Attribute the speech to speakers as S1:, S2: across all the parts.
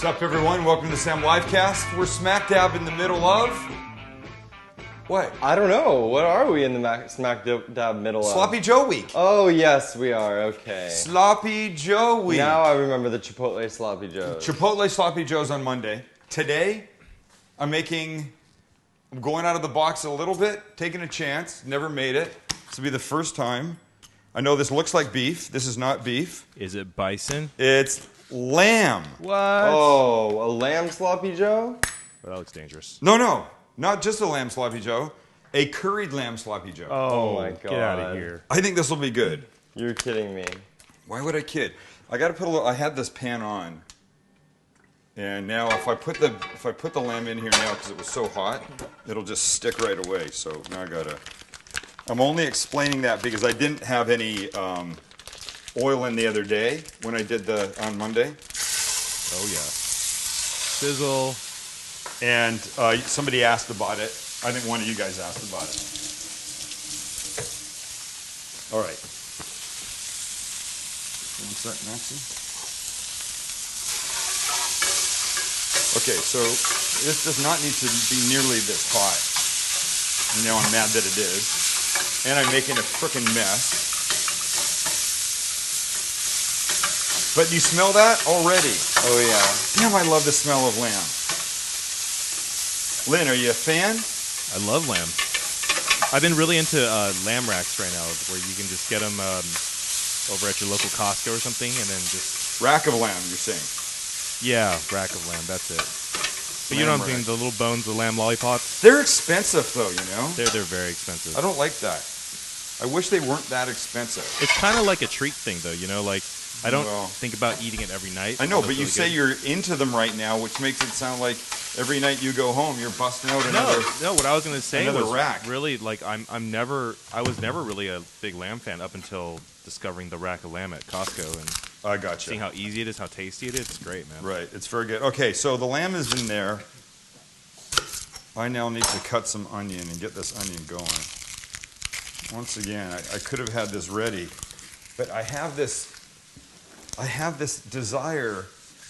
S1: What's up, everyone? Welcome to the Sam Livecast. We're smack dab in the middle of... What?
S2: I don't know. What are we in the smack dab middle of?
S1: Sloppy Joe Week.
S2: Oh, yes, we are. Okay.
S1: Sloppy Joe Week.
S2: Now I remember the Chipotle Sloppy Joes.
S1: Chipotle Sloppy Joes on Monday. Today, I'm going out of the box a little bit, taking a chance. Never made it. This will be the first time. I know this looks like beef. This is not beef.
S3: Is it bison?
S1: It's lamb.
S3: What?
S2: Oh, a lamb Sloppy Joe?
S3: Well, that looks dangerous.
S1: No. Not just a lamb Sloppy Joe. A curried lamb Sloppy Joe.
S3: Oh
S2: my God.
S3: Get out of here.
S1: I think this will be good.
S2: You're kidding me.
S1: Why would I kid? I got to put a little. I had this pan on, and now if I put the lamb in here now because it was so hot, it'll just stick right away. So now I gotta. I'm only explaining that because I didn't have any oil in the other day when I did on Monday.
S3: Oh yeah. Sizzle.
S1: And somebody asked about it. I think one of you guys asked about it. All right. One sec, Maxie. Okay, so this does not need to be nearly this hot. And now I'm mad that it is. And I'm making a frickin' mess. But you smell that already?
S2: Oh, yeah.
S1: Damn, I love the smell of lamb. Lynn, are you a fan?
S3: I love lamb. I've been really into lamb racks right now, where you can just get them over at your local Costco or something, and then just...
S1: Rack of lamb, you're saying?
S3: Yeah, rack of lamb, that's it. But you know what I'm saying, the little bones, the lamb lollipops?
S1: They're expensive, though, you know?
S3: They're very expensive.
S1: I don't like that. I wish they weren't that expensive.
S3: It's kind of like a treat thing, though, you know? Like, I don't
S1: Well,
S3: think about eating it every night.
S1: I know, but you
S3: really
S1: say
S3: good.
S1: you're into them right now, which makes it sound like every night you go home, you're busting out another...
S3: No, what I was going to say
S1: another
S3: was
S1: rack.
S3: really, like, I was never really a big lamb fan up until discovering the rack of lamb at Costco and
S1: I gotcha.
S3: seeing how easy it is, how tasty it is. It's great, man.
S1: Right, it's very good. Okay, so the lamb is in there. I now need to cut some onion and get this onion going. Once again, I could have had this ready, but I have this desire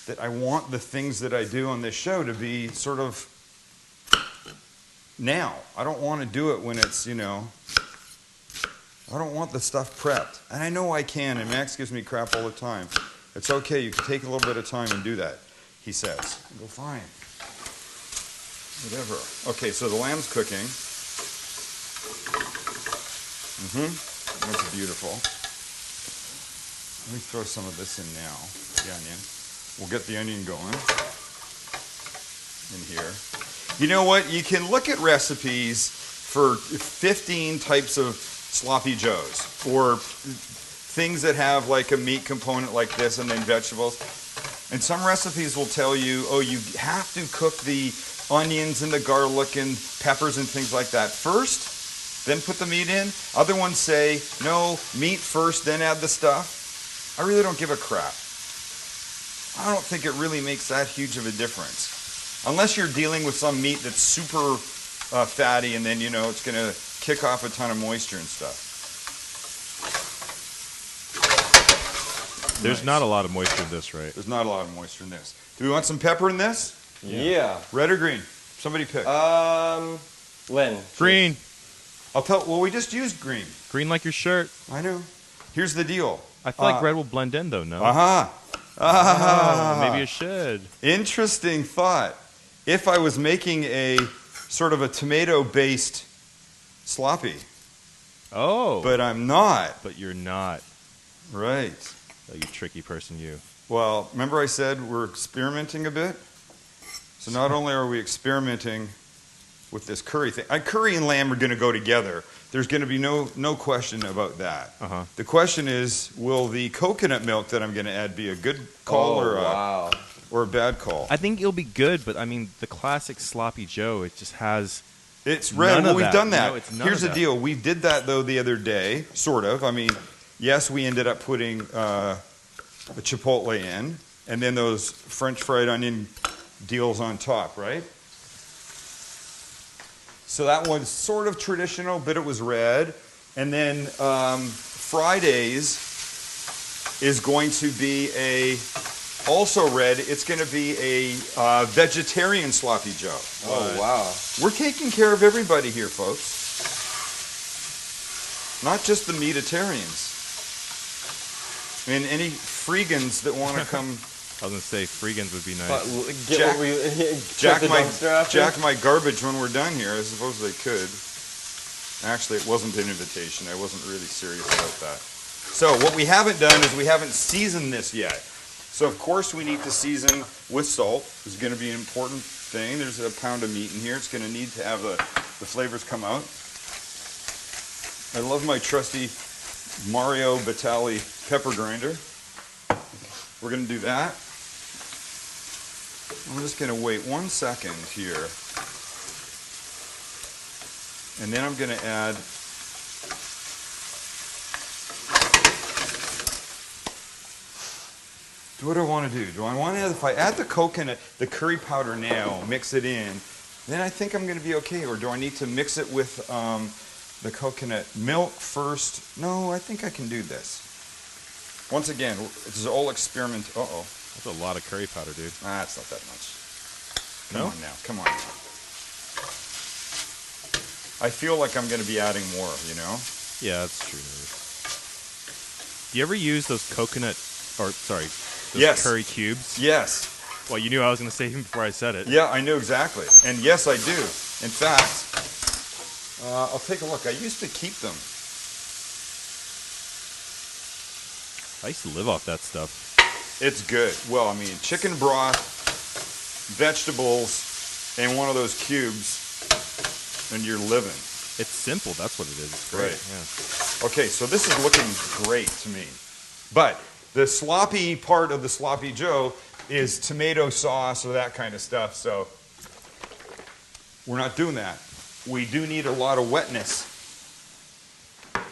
S1: that I want the things that I do on this show to be sort of now. I don't want to do it when it's, I don't want the stuff prepped. And I know I can, and Max gives me crap all the time. It's okay, you can take a little bit of time and do that, he says. I go, fine. Whatever. Okay, so the lamb's cooking. That's beautiful. Let me throw some of this in now, the onion. We'll get the onion going in here. You know what? You can look at recipes for 15 types of sloppy joes or things that have like a meat component like this and then vegetables. And some recipes will tell you, oh, you have to cook the onions and the garlic and peppers and things like that first, then put the meat in. Other ones say, no, meat first, then add the stuff. I really don't give a crap. I don't think it really makes that huge of a difference. Unless you're dealing with some meat that's super fatty and then, it's going to kick off a ton of moisture and stuff.
S3: There's
S1: Nice.
S3: not a lot of moisture in this, right?
S1: There's not a lot of moisture in this. Do we want some pepper in this?
S2: Yeah.
S1: Red or green? Somebody pick.
S2: Lynn.
S3: Green.
S1: Well, we just used green.
S3: Green like your shirt.
S1: I know. Here's the deal.
S3: I feel like red will blend in, though, no?
S1: Oh,
S3: Maybe it should.
S1: Interesting thought. If I was making a sort of a tomato-based sloppy.
S3: Oh.
S1: But I'm not.
S3: But you're not.
S1: Right.
S3: Oh, you tricky person, you.
S1: Well, remember I said we're experimenting a bit? So not only are we experimenting with this curry thing. Curry and lamb are going to go together. There's going to be no question about that.
S3: Uh-huh.
S1: The question is, will the coconut milk that I'm going to add be a good call or a bad call?
S3: I think it'll be good, but I mean, the classic sloppy Joe, it just has...
S1: It's red. Well, we've done that.
S3: Here's
S1: the deal. We did that, though, the other day, sort of. I mean, yes, we ended up putting the chipotle in, and then those French fried onion deals on top, right? So that was sort of traditional, but it was red. And then Fridays is going to be a Also red, it's going to be a vegetarian sloppy joe.
S2: Oh, wow.
S1: We're taking care of everybody here, folks. Not just the meatitarians. I mean, any freegans that want to come...
S3: I was gonna say freegans would be nice.
S2: But get
S1: Jack-
S2: what we
S1: Jack
S2: the dumpster after?
S1: my garbage when we're done here. I suppose they could. Actually, it wasn't an invitation. I wasn't really serious about that. So what we haven't done is we haven't seasoned this yet. So of course we need to season with salt. This is going to be an important thing. There's a pound of meat in here. It's going to need to have the flavors come out. I love my trusty Mario Batali pepper grinder. We're going to do that. I'm just going to wait 1 second here. And then I'm going to add what do I want to do? Do I want to add, if I add the coconut, the curry powder now, mix it in, then I think I'm going to be okay. Or do I need to mix it with the coconut milk first? No, I think I can do this. Once again, this is all experiment. Uh-oh.
S3: That's a lot of curry powder, dude.
S1: It's not that much. Come
S3: No?
S1: on now. Come on now. I feel like I'm going to be adding more, you know?
S3: Yeah, that's true. Do you ever use those coconut, or sorry, those
S1: Yes.
S3: curry cubes?
S1: Yes.
S3: Well, you knew I was going to say even before I said it.
S1: Yeah, I knew exactly. And yes, I do. In fact, I'll take a look. I used to keep them.
S3: I used to live off that stuff.
S1: It's good. Well, I mean, chicken broth, vegetables, and one of those cubes, and you're living.
S3: It's simple. That's what it is. It's great.
S1: Right.
S3: Yeah.
S1: Okay, so this is looking great to me. But the sloppy part of the sloppy joe is tomato sauce or that kind of stuff, so we're not doing that. We do need a lot of wetness.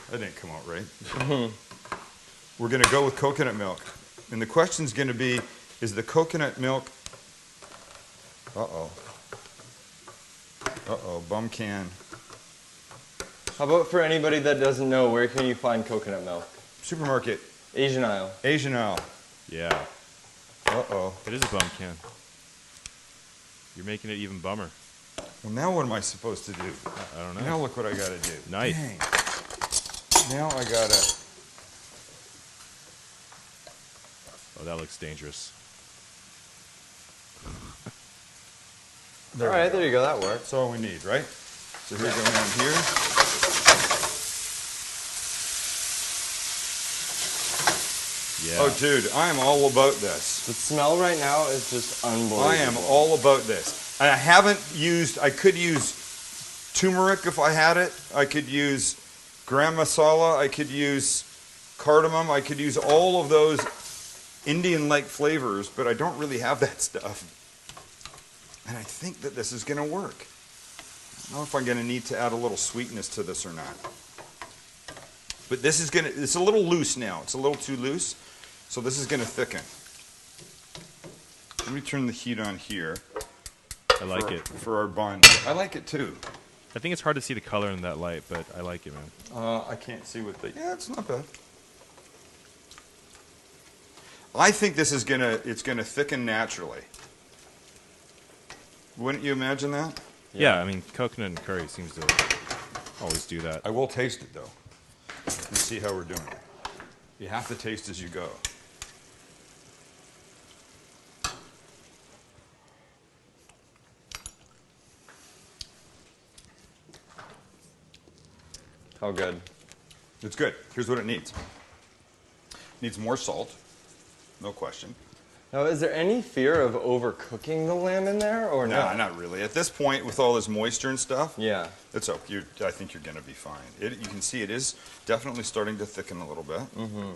S1: That didn't come out right. We're going to go with coconut milk. And the question's going to be, is the coconut milk... Uh-oh. Uh-oh, bum can.
S2: How about for anybody that doesn't know, where can you find coconut milk?
S1: Supermarket.
S2: Asian aisle.
S1: Asian aisle.
S3: Yeah.
S1: Uh-oh.
S3: It is a bum can. You're making it even bummer.
S1: Well, now what am I supposed to do?
S3: I don't know.
S1: Now look what I got to do.
S3: Knife.
S1: Dang. Now I got to...
S3: Oh, that looks dangerous.
S2: All right, there you go. That works.
S1: That's all we need, right? So here we go down here.
S3: Yeah.
S1: Oh, dude, I am all about this.
S2: The smell right now is just unbelievable.
S1: I am all about this. And I haven't used, I could use turmeric if I had it. I could use gram masala. I could use cardamom. I could use all of those Indian-like flavors, but I don't really have that stuff. And I think that this is going to work. I don't know if I'm going to need to add a little sweetness to this or not. But this is going to, it's a little loose now. It's a little too loose. So this is going to thicken. Let me turn the heat on here.
S3: I like it.
S1: For our bun. I like it too.
S3: I think it's hard to see the color in that light, but I like it, man.
S1: I can't see what the, yeah, it's not bad. I think this is it's gonna thicken naturally. Wouldn't you imagine that?
S3: Yeah, I mean, coconut and curry seems to always do that.
S1: I will taste it though, and see how we're doing. You have to taste as you go.
S2: How good?
S1: It's good. Here's what it needs. It needs more salt, no question.
S2: Now, is there any fear of overcooking the lamb in there, or
S1: No,
S2: not?
S1: not really. At this point, with all this moisture and stuff,
S2: Yeah.
S1: it's okay. I think you're going to be fine. You can see it is definitely starting to thicken a little bit. Mm-hmm.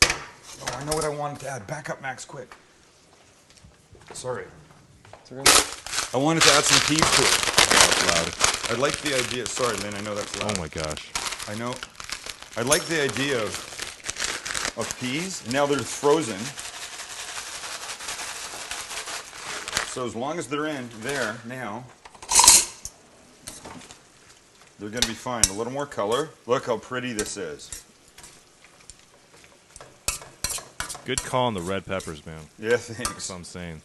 S1: Oh, I know what I wanted to add. Back up, Max, quick. Sorry. I wanted to add some peas to it.
S3: Oh, it's loud.
S1: I like the idea. Sorry, Lynn, I know that's loud.
S3: Oh my gosh.
S1: I know. I like the idea of peas. Now they're frozen. So as long as they're in there now, they're going to be fine. A little more color. Look how pretty this is.
S3: Good call on the red peppers, man.
S1: Yeah,
S3: That's
S1: thanks.
S3: what I'm saying.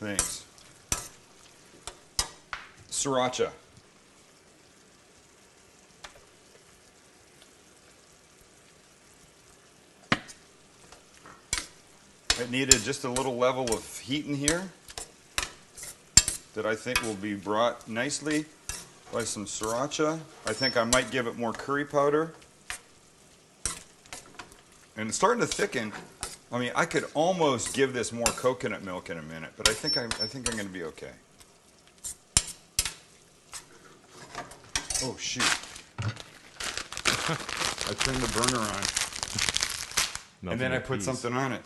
S1: Thanks. Sriracha. It needed just a little level of heat in here that I think will be brought nicely by some sriracha. I think I might give it more curry powder. And it's starting to thicken. I mean, I could almost give this more coconut milk in a minute, but I think I'm going to be okay. Oh shoot! I turned the burner on, and then I put something on it.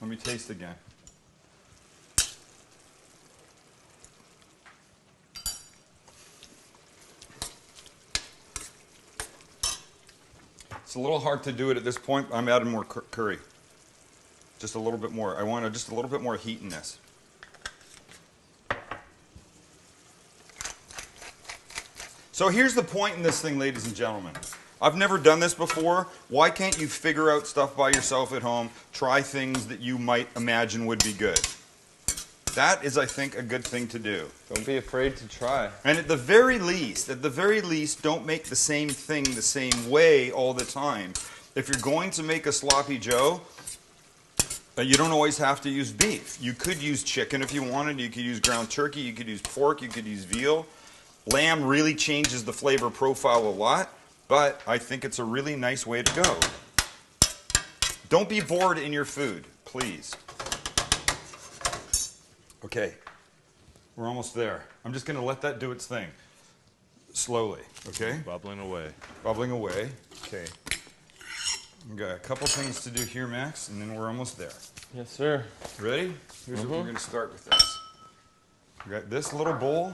S1: Let me taste again. It's a little hard to do it at this point. I'm adding more curry. Just a little bit more. I want just a little bit more heat in this. So here's the point in this thing, ladies and gentlemen. I've never done this before. Why can't you figure out stuff by yourself at home? Try things that you might imagine would be good. That is, I think, a good thing to do.
S2: Don't be afraid to try.
S1: And at the very least, don't make the same thing the same way all the time. If you're going to make a sloppy joe, you don't always have to use beef. You could use chicken if you wanted. You could use ground turkey. You could use pork. You could use veal. Lamb really changes the flavor profile a lot, but I think it's a really nice way to go. Don't be bored in your food, please. Okay, we're almost there. I'm just going to let that do its thing. Slowly, okay?
S3: Bubbling away.
S1: Bubbling away. Okay. We've got a couple things to do here, Max, and then we're almost there.
S2: Yes, sir.
S1: Ready? Here's what we're going to start with this. We've got this little bowl.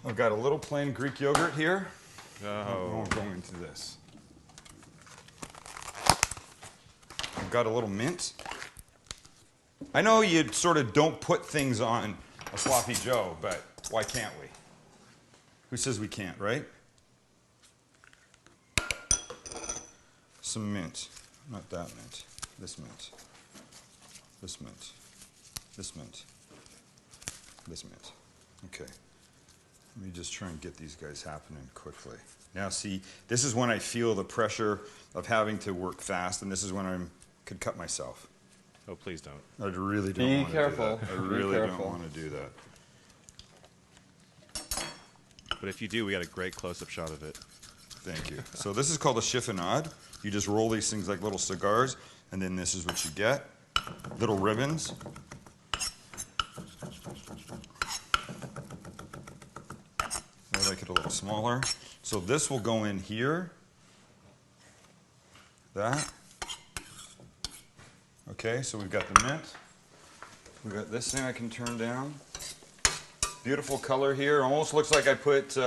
S1: I've got a little plain Greek yogurt here. I won't go into this. I've got a little mint. I know you sort of don't put things on a sloppy joe, but why can't we? Who says we can't, right? Some mint. Not that mint. This mint. This mint. This mint. This mint. Okay. Let me just try and get these guys happening quickly. Now see, this is when I feel the pressure of having to work fast, and this is when I could cut myself.
S3: Oh, please don't.
S1: I really don't want to do that. I really don't want to do that.
S3: But if you do, we got a great close-up shot of it.
S1: Thank you. So this is called a chiffonade. You just roll these things like little cigars, and then this is what you get. Little ribbons. I like it a little smaller. So this will go in here. That. Okay, so we've got the mint. We've got this thing I can turn down. Beautiful color here. Almost looks like I put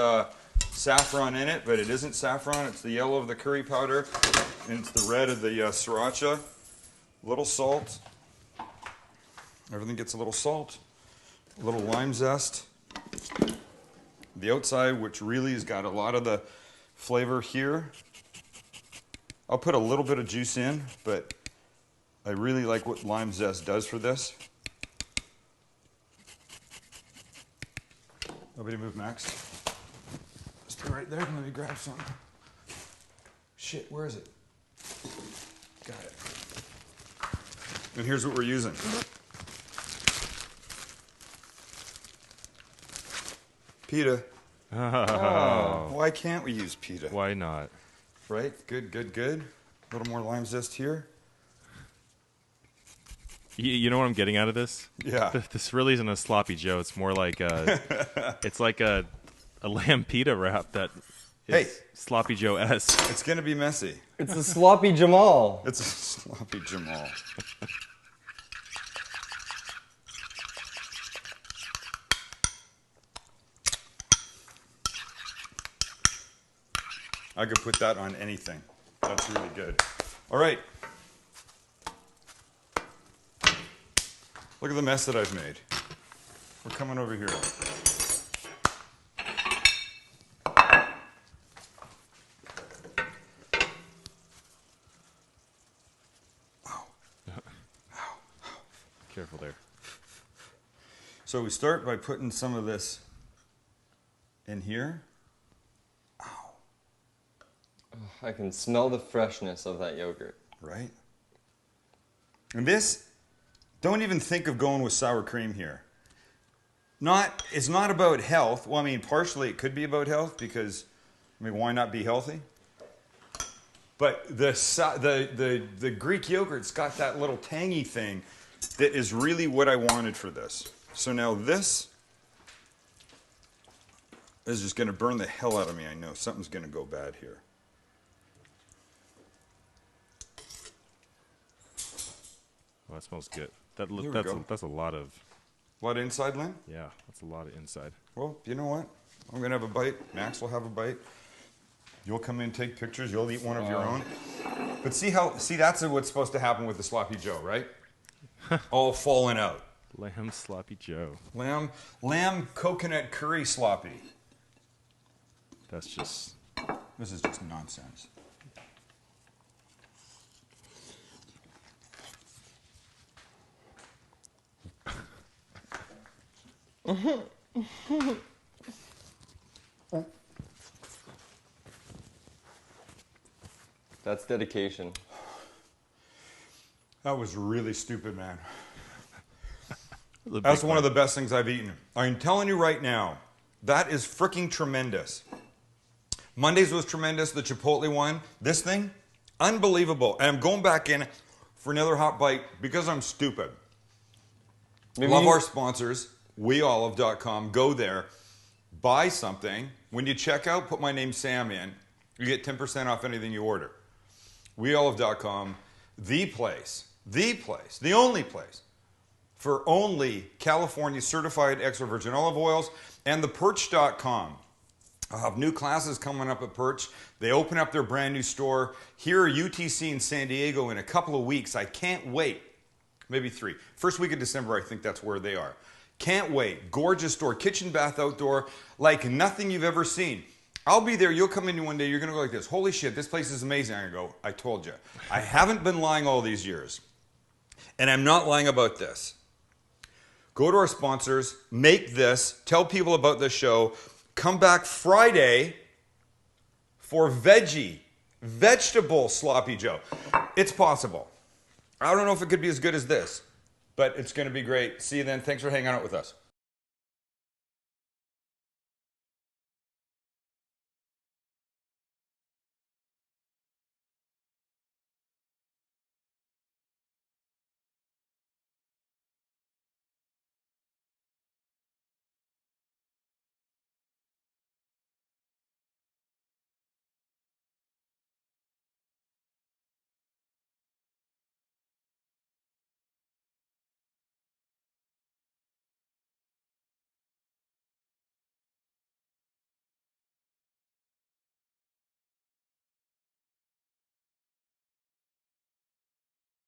S1: saffron in it, but it isn't saffron. It's the yellow of the curry powder, and it's the red of the sriracha. A little salt. Everything gets a little salt. A little lime zest. The outside, which really has got a lot of the flavor here. I'll put a little bit of juice in, but I really like what lime zest does for this. Nobody move, Max. Stay right there. Let me grab some. Shit, where is it? Got it. And here's what we're using. Pita.
S3: Oh.
S1: Why can't we use pita?
S3: Why not?
S1: Right? Good, good, good. A little more lime zest here.
S3: You know what I'm getting out of this?
S1: Yeah.
S3: This really isn't a sloppy joe. It's more like it's like a lamb pita wrap that is sloppy joe-esque.
S1: It's going to be messy.
S2: It's a sloppy Jamal.
S1: It's a sloppy Jamal. I could put that on anything. That's really good. All right. Look at the mess that I've made. We're coming over here. So we start by putting some of this in here.
S2: I can smell the freshness of that yogurt.
S1: Right? And this, don't even think of going with sour cream here. It's not about health. Well, I mean, partially it could be about health because, I mean, why not be healthy? But the Greek yogurt's got that little tangy thing that is really what I wanted for this. So now this is just going to burn the hell out of me. I know something's going to go bad here.
S3: Oh, that smells good. That's a lot of.
S1: What inside, Lynn?
S3: Yeah, that's a lot of inside.
S1: Well, you know what? I'm going to have a bite. Max will have a bite. You'll come in, take pictures. You'll eat one of your own. But see that's what's supposed to happen with the Sloppy Joe, right? All falling out.
S3: Lamb sloppy Joe.
S1: Lamb coconut curry sloppy.
S3: That's just.
S1: This is just nonsense.
S2: That's dedication.
S1: That was really stupid, man.
S3: The
S1: That's
S3: big
S1: one of
S3: bite.
S1: the best things I've eaten. I'm telling you right now, that is freaking tremendous. Mondays was tremendous, the Chipotle one. This thing, unbelievable. And I'm going back in for another hot bite because I'm stupid. Love our sponsors, weolive.com. Go there, buy something. When you check out, put my name Sam in. You get 10% off anything you order. weolive.com, the only place for only California certified extra virgin olive oils, and theperch.com. I'll have new classes coming up at Perch. They open up their brand new store here at UTC in San Diego in a couple of weeks. I can't wait. Maybe 3. First week of December, I think that's where they are. Can't wait. Gorgeous store. Kitchen, bath, outdoor. Like nothing you've ever seen. I'll be there. You'll come in one day. You're going to go like this. Holy shit, this place is amazing. I'm going to go, I told you. I haven't been lying all these years. And I'm not lying about this. Go to our sponsors. Make this. Tell people about this show. Come back Friday for vegetable sloppy Joe. It's possible. I don't know if it could be as good as this, but it's going to be great. See you then. Thanks for hanging out with us.